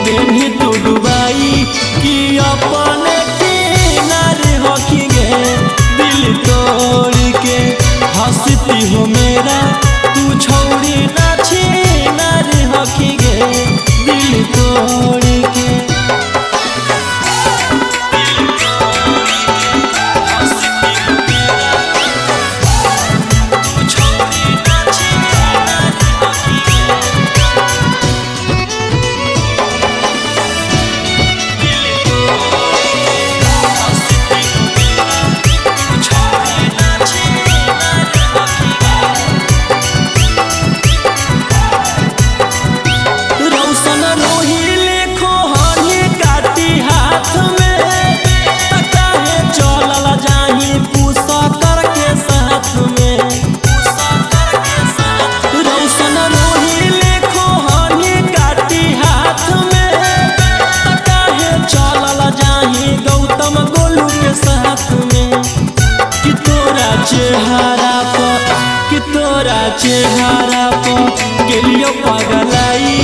पेन्ही तू दुबई कि अपने किनारे हकी गे दिल तोड़ के हंसती हो मेरा तू छोड़ी ना छीनारे हकी गे दिल तोड़ के। चेहरा पर गेलियो पगलाई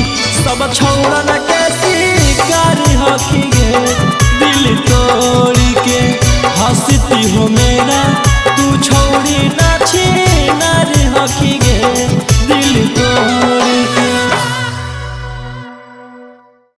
सब छौड़न के शिकार हकी गे दिल तोड़ के हंसती हो मेरा तू छोड़ी ना छीनारे हकी।